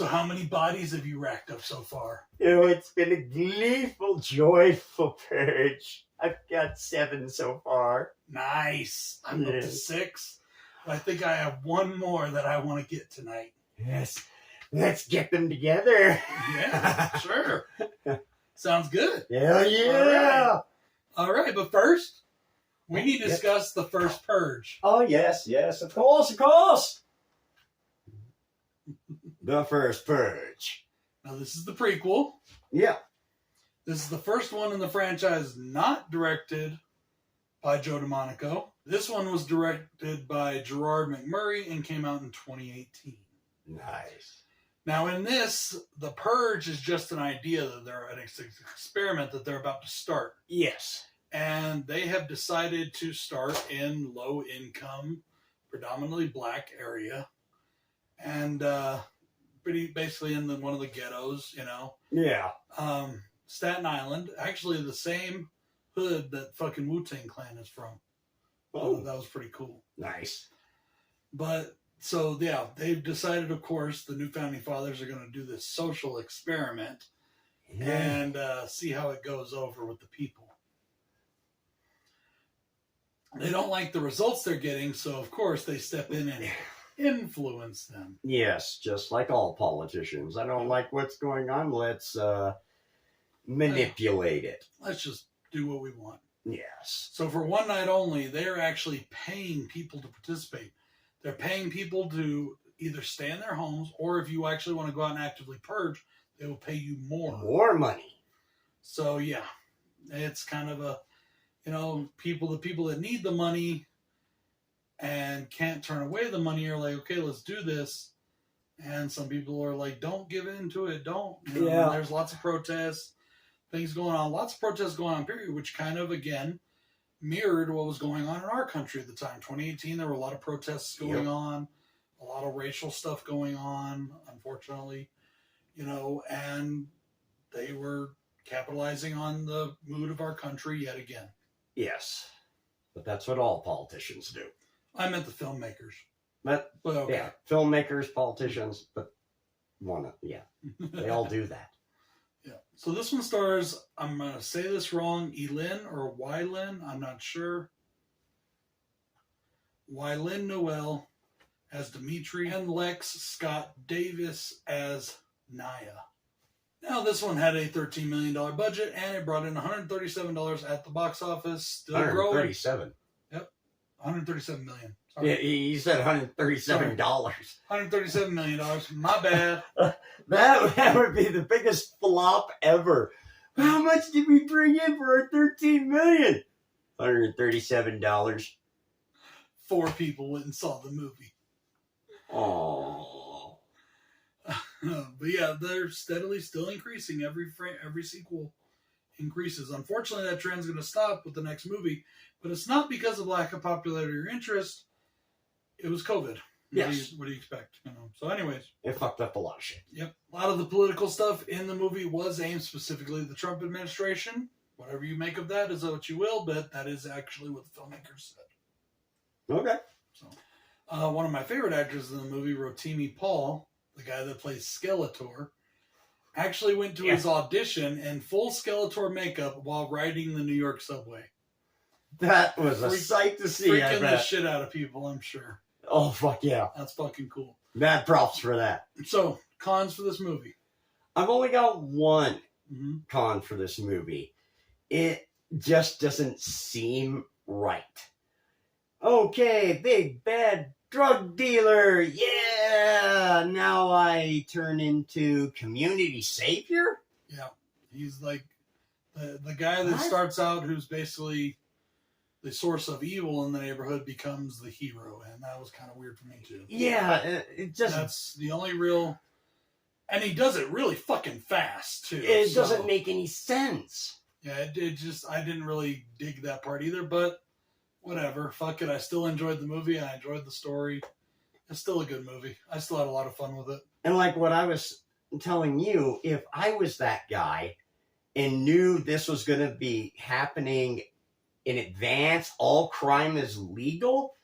So how many bodies have you racked up so far? It's been a gleeful, joyful purge. I've got 7 so far. Nice. I'm up to 6. I think I have one more that I want to get tonight. Yes. Let's get them together. Yeah, sure. Sounds good. Hell yeah. All right, but first, we need to discuss the First Purge. Oh, yes, of course, of course. The First Purge. Now, this is the prequel. Yeah. This is the first one in the franchise not directed by Joe DeMonico. This one was directed by Gerard McMurray and came out in 2018. Nice. Now, in this, the Purge is just an idea that they're an experiment that they're about to start. Yes. And they have decided to start in low-income, predominantly black area. And basically in one of the ghettos, you know. Yeah. Staten Island. Actually, the same hood that fucking Wu-Tang Clan is from. Oh. That was pretty cool. Nice. But, so, yeah, they've decided, of course, the new Founding Fathers are going to do this social experiment and see how it goes over with the people. They don't like the results they're getting, so, of course, they step in and influence them. Yes, just like all politicians. I don't like what's going on. Let's manipulate it. Let's just do what we want. Yes. So for one night only, they're actually paying people to participate. They're paying people to either stay in their homes, or if you actually want to go out and actively purge, they will pay you more. More money. So yeah, it's kind of a, you know, the people that need the money and can't turn away the money are like, okay, let's do this. And some people are like, don't give in to it. Don't. You know, yeah. There's lots of protests, things going on. Lots of protests going on, period, which kind of, again, mirrored what was going on in our country at the time. 2018, there were a lot of protests going on, a lot of racial stuff going on, unfortunately, you know, and they were capitalizing on the mood of our country yet again. Yes. But that's what all politicians do. I meant the filmmakers. But okay. Yeah, filmmakers, politicians, but they all do that. Yeah. So this one stars, I'm going to say this wrong, Eileen or Wylin, I'm not sure. Wylin Noel as Dimitri and Lex Scott Davis as Naya. Now this one had a $13 million budget and it brought in $137 at the box office. Still growing. 137. Yep. $137 million. Sorry. Yeah, you said $137. $137 million. My bad. That would be the biggest flop ever. How much did we bring in for our $13 million? $137. 4 people went and saw the movie. Oh. But yeah, they're steadily still increasing. Every sequel increases. Unfortunately, that trend's going to stop with the next movie. But it's not because of lack of popularity or interest. It was COVID. Yes. What do you expect? You know. So anyways. It fucked up a lot of shit. Yep. A lot of the political stuff in the movie was aimed specifically at the Trump administration. Whatever you make of that is what you will, but that is actually what the filmmakers said. Okay. So, one of my favorite actors in the movie, Rotimi Paul, the guy that plays Skeletor, actually went to his audition in full Skeletor makeup while riding the New York subway. That was a sight to see. Freaking the shit out of people, I'm sure. Oh, fuck yeah. That's fucking cool. Mad props for that. So, cons for this movie. I've only got one con for this movie. It just doesn't seem right. Okay, big bad drug dealer. Yeah, now I turn into community savior? Yeah, he's like the guy that starts out who's basically the source of evil in the neighborhood becomes the hero, and that was kind of weird for me too. Yeah, it just... That's the only real... And he does it really fucking fast, too. It doesn't make any sense. Yeah, it just... I didn't really dig that part either, but whatever. Fuck it. I still enjoyed the movie. I enjoyed the story. It's still a good movie. I still had a lot of fun with it. And like what I was telling you, if I was that guy and knew this was going to be happening in advance, all crime is legal,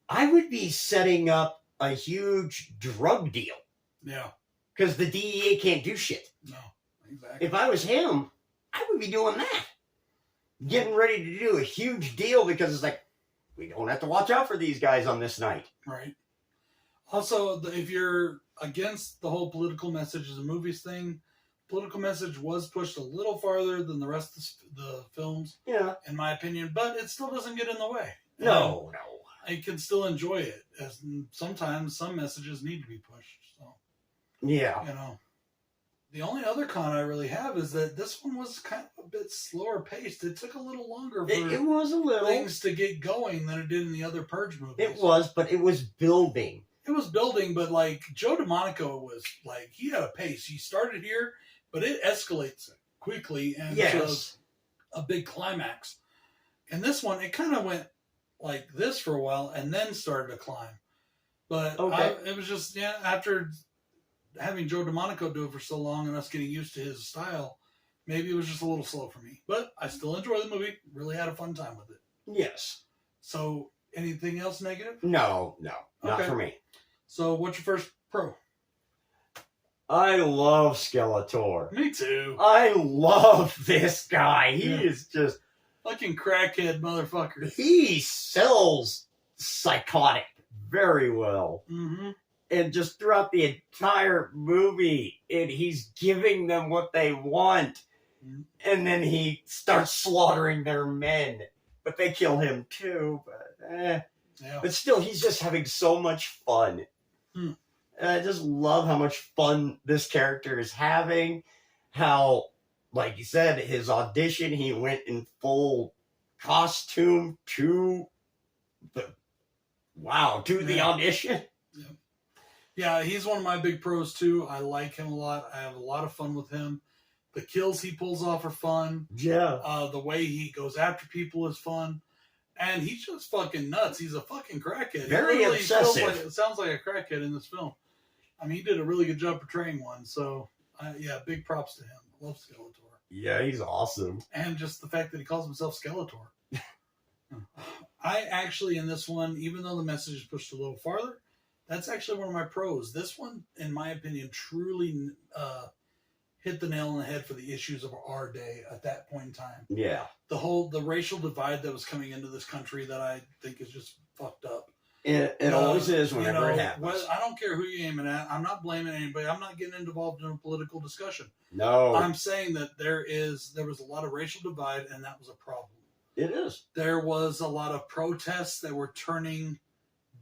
I would be setting up a huge drug deal. Yeah. because the DEA can't do shit. No, exactly. If I was him, I would be doing that. Getting ready to do a huge deal because it's like, we don't have to watch out for these guys on this night. Right. Also, if you're against the whole political messages and movies thing, political message was pushed a little farther than the rest of the films, Yeah. in my opinion, but it still doesn't get in the way. No. I can still enjoy it, as sometimes some messages need to be pushed. So, Yeah. you know, the only other con I really have is that this one was kind of a bit slower paced. It took a little longer for It was a little. things to get going than it did in the other Purge movies. It was, but it was building. It was building, but like Joe DeMonico was like, he had a pace. He started here, but it escalates quickly and shows a big climax. And this one, it kind of went like this for a while and then started to climb. But it was just, after having Joe DeMonico do it for so long and us getting used to his style, maybe it was just a little slow for me. But I still enjoy the movie. Really had a fun time with it. Yes. So, anything else negative? No, not for me. So, what's your first pro? I love Skeletor. Me too. I love this guy. He is just... Fucking crackhead motherfucker. He sells psychotic very well. Mm-hmm. And just throughout the entire movie, he's giving them what they want. Mm-hmm. And then he starts slaughtering their men. But they kill him too. But still, he's just having so much fun. Mm. And I just love how much fun this character is having. How, like you said, his audition, he went in full costume to the audition. Yeah, he's one of my big pros too. I like him a lot. I have a lot of fun with him. The kills he pulls off are fun. Yeah. The way he goes after people is fun. And he's just fucking nuts. He's a fucking crackhead. Very obsessive. It sounds like a crackhead in this film. I mean, he did a really good job portraying one. So, big props to him. I love Skeletor. Yeah, he's awesome. And just the fact that he calls himself Skeletor. I actually, in this one, even though the message is pushed a little farther, that's actually one of my pros. This one, in my opinion, truly hit the nail on the head for the issues of our day at that point in time. Yeah. The racial divide that was coming into this country that I think is just fucked up. It always is whenever it happens. I don't care who you're aiming at. I'm not blaming anybody. I'm not getting involved in a political discussion. No. I'm saying that there was a lot of racial divide, and that was a problem. It is. There was a lot of protests that were turning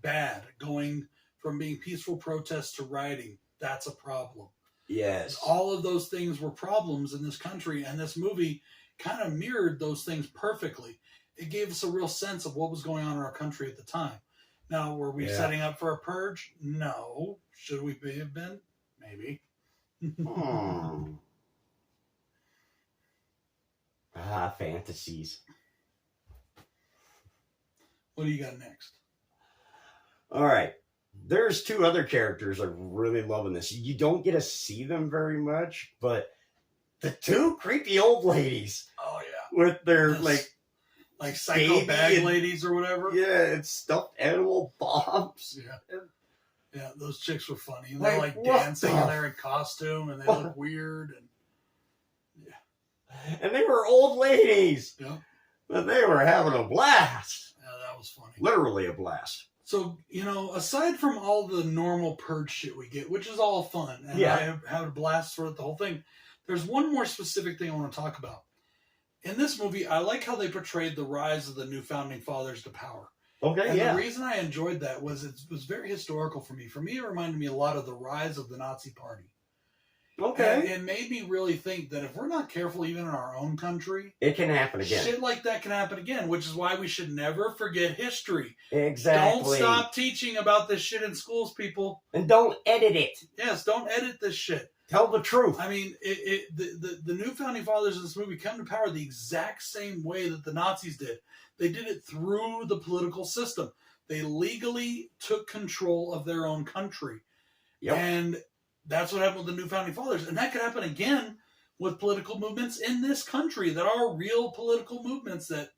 bad, going from being peaceful protests to rioting. That's a problem. Yes. All of those things were problems in this country, and this movie kind of mirrored those things perfectly. It gave us a real sense of what was going on in our country at the time. Now, were we setting up for a purge? No. Should we have been? Maybe. Fantasies. What do you got next? All right. There's two other characters I really love in this. You don't get to see them very much, but the two creepy old ladies. Oh, yeah. With their, like psycho bag ladies or whatever. Yeah, it's stuffed animal bombs. Yeah. Yeah, those chicks were funny. And they're like dancing and they're in costume and they look weird. And they were old ladies. Yeah. But they were having a blast. Yeah, that was funny. Literally a blast. So, aside from all the normal purge shit we get, which is all fun, and I have had a blast throughout the whole thing, there's one more specific thing I want to talk about. In this movie, I like how they portrayed the rise of the new founding fathers to power. Okay, and the reason I enjoyed that was it was very historical for me. For me, it reminded me a lot of the rise of the Nazi Party. Okay. And it made me really think that if we're not careful even in our own country, it can happen again. Shit like that can happen again, which is why we should never forget history. Exactly. Don't stop teaching about this shit in schools, people. And don't edit it. Yes, don't edit this shit. Tell the truth. I mean, the new founding fathers in this movie come to power the exact same way that the Nazis did. They did it through the political system. They legally took control of their own country. Yep. And that's what happened with the new founding fathers. And that could happen again with political movements in this country that are real political movements that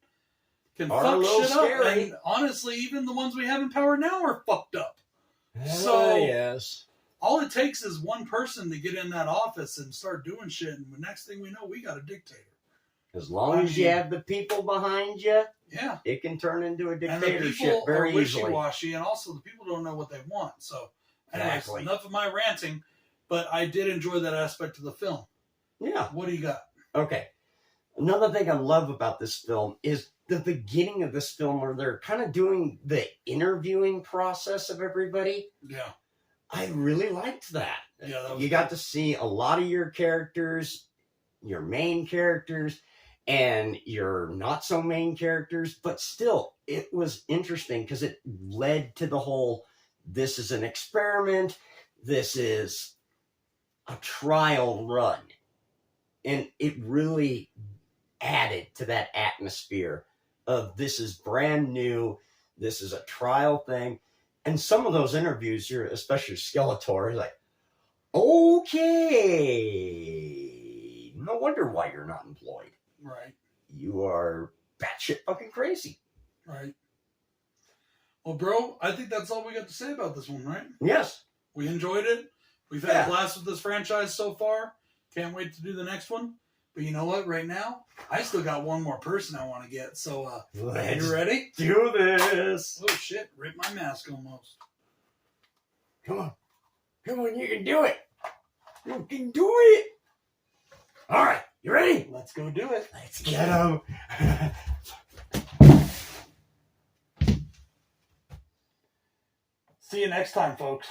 can fuck shit up. And honestly, even the ones we have in power now are fucked up. So, yes. all it takes is one person to get in that office and start doing shit, and the next thing we know, we got a dictator. As long as you have the people behind you, yeah, it can turn into a and the dictatorship people very are easily. wishy-washy, and also the people don't know what they want. So, anyways, Exactly. enough of my ranting, but I did enjoy that aspect of the film. Yeah. What do you got? Okay. Another thing I love about this film is the beginning of this film where they're kind of doing the interviewing process of everybody. Yeah. I really liked that. Yeah, that was you got to see a lot of your characters, your main characters, and your not so main characters, but still, it was interesting because it led to the whole, this is an experiment, this is a trial run. And it really added to that atmosphere of this is brand new, this is a trial thing. And some of those interviews, especially Skeletor, is like, okay, no wonder why you're not employed. Right. You are batshit fucking crazy. Right. Well, bro, I think that's all we got to say about this one, right? Yes. We enjoyed it. We've had a blast with this franchise so far. Can't wait to do the next one. But you know what? Right now, I still got one more person I want to get. So, you ready? Do this. Oh, shit. Ripped my mask almost. Come on. Come on, you can do it. You can do it. All right, you ready? Let's go do it. Let's get him. See you next time, folks.